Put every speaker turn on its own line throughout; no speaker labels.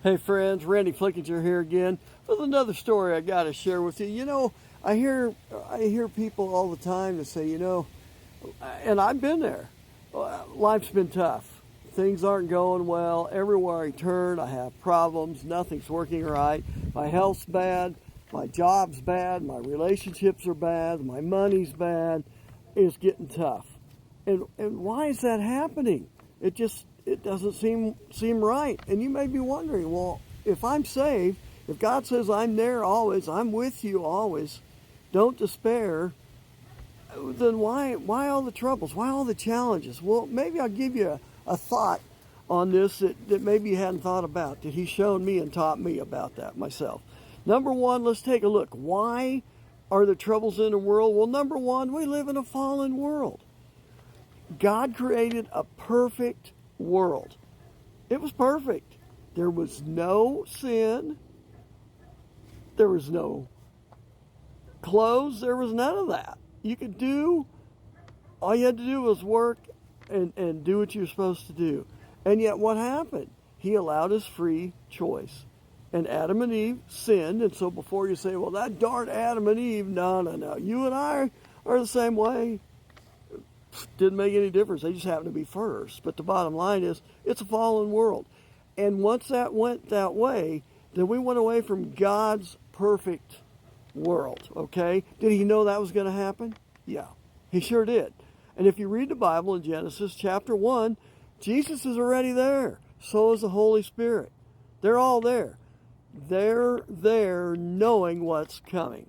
Hey friends, Randy Flickinger here again with another story I got to share with you. I hear people all the time that say, and I've been there. Life's been tough. Things aren't going well. Everywhere I turn, I have problems. Nothing's working right. My health's bad. My job's bad. My relationships are bad. My money's bad. It's getting tough. And why is that happening? It doesn't seem right. And you may be wondering, well, if I'm saved, if God says I'm there always, I'm with you always, don't despair, then why all the troubles? Why all the challenges? Well, maybe I'll give you a thought on this that maybe you hadn't thought about, that He's shown me and taught me about that myself. Number one, let's take a look. Why are there troubles in the world? Well, number one, we live in a fallen world. God created a perfect world. It was perfect. There was no sin. There was no clothes. There was none of that. You could do, all you had to do was work and do what you're supposed to do. And yet what happened? He allowed us free choice. And Adam and Eve sinned. And so before you say, well, that darn Adam and Eve, no. You and I are the same way. Didn't make any difference. They just happened to be first. But the bottom line is, it's a fallen world. And once that went that way, then we went away from God's perfect world, okay? Did He know that was going to happen? Yeah, He sure did. And if you read the Bible in Genesis chapter 1, Jesus is already there. So is the Holy Spirit. They're all there. They're there knowing what's coming.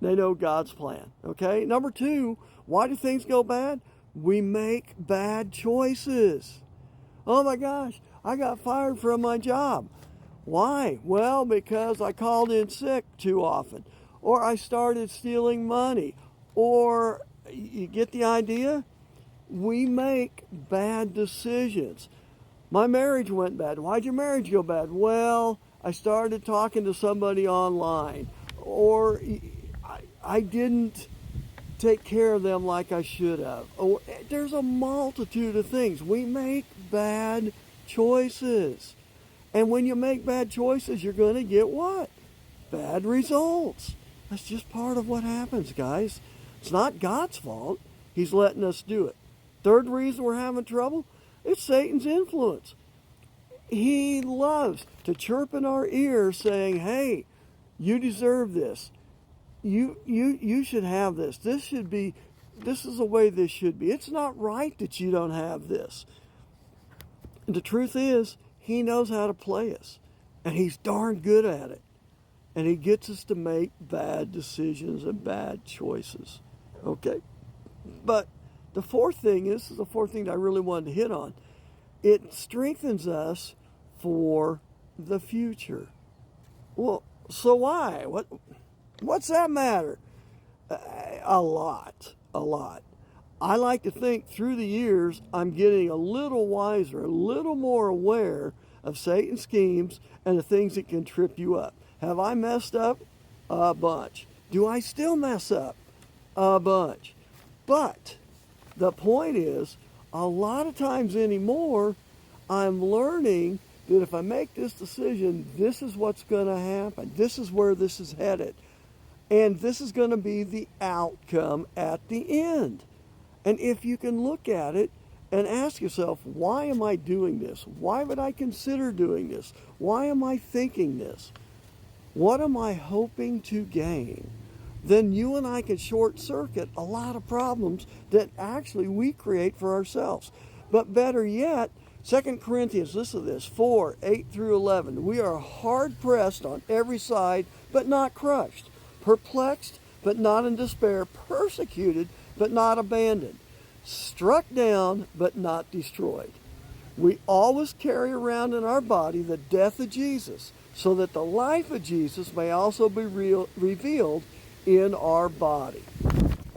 They know God's plan, okay? Number two, why do things go bad? We make bad choices. Oh my gosh, I got fired from my job. Why? Well, because I called in sick too often, or I started stealing money, or you get the idea? We make bad decisions. My marriage went bad. Why'd your marriage go bad? Well, I started talking to somebody online, or I didn't take care of them like I should have. Oh, there's a multitude of things. We make bad choices. And when you make bad choices, you're going to get what? Bad results. That's just part of what happens, guys. It's not God's fault. He's letting us do it. Third reason we're having trouble, it's Satan's influence. He loves to chirp in our ear saying, hey, you deserve this. You should have this. This is the way this should be. It's not right that you don't have this. And the truth is, he knows how to play us. And he's darn good at it. And he gets us to make bad decisions and bad choices. Okay? But the fourth thing, this is the fourth thing that I really wanted to hit on. It strengthens us for the future. Well, so why? What's that matter? A lot. I like to think through the years I'm getting a little wiser, a little more aware of Satan's schemes and the things that can trip you up. Have I messed up? A bunch. Do I still mess up? A bunch. But the point is, a lot of times anymore, I'm learning that if I make this decision, this is what's going to happen. This is where this is headed. And this is going to be the outcome at the end. And if you can look at it and ask yourself, why am I doing this? Why would I consider doing this? Why am I thinking this? What am I hoping to gain? Then you and I can short circuit a lot of problems that actually we create for ourselves. But better yet, 2 Corinthians, listen to this, 4, 8 through 11. We are hard pressed on every side, but not crushed. Perplexed, but not in despair. Persecuted, but not abandoned. Struck down, but not destroyed. We always carry around in our body the death of Jesus, so that the life of Jesus may also be revealed in our body.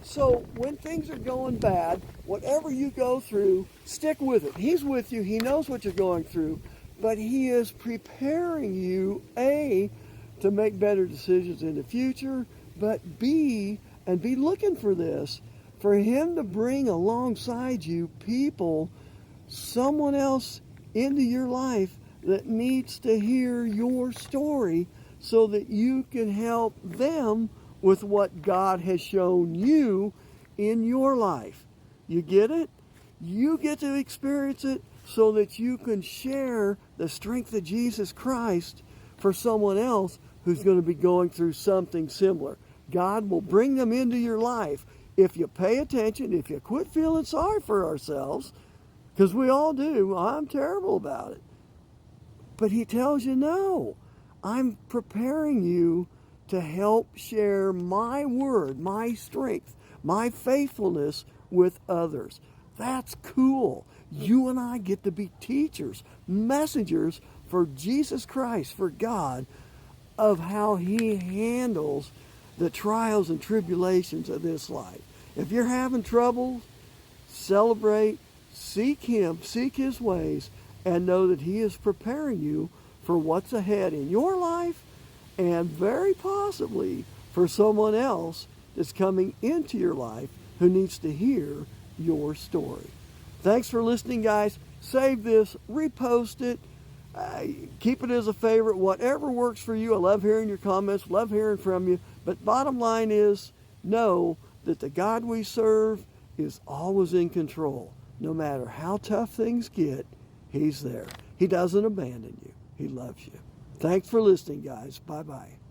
So when things are going bad, whatever you go through, stick with it. He's with you. He knows what you're going through, but He is preparing you, A, to make better decisions in the future, but B, and be looking for this, for Him to bring alongside you people, someone else into your life that needs to hear your story so that you can help them with what God has shown you in your life. You get it? You get to experience it so that you can share the strength of Jesus Christ for someone else who's going to be going through something similar. God will bring them into your life if you pay attention, if you quit feeling sorry for ourselves, because we all do. I'm terrible about it. But he tells you, no, I'm preparing you to help share my word, my strength, my faithfulness with others. That's cool. You and I get to be teachers, messengers for Jesus Christ, for God, of how he handles the trials and tribulations of this life. If you're having trouble, celebrate, seek him, seek his ways, and know that he is preparing you for what's ahead in your life and very possibly for someone else that's coming into your life who needs to hear your story. Thanks for listening, guys. Save this, repost it, keep it as a favorite, whatever works for you. I love hearing your comments, love hearing from you. But bottom line is, know that the God we serve is always in control. No matter how tough things get, he's there. He doesn't abandon you. He loves you. Thanks for listening, guys. Bye-bye.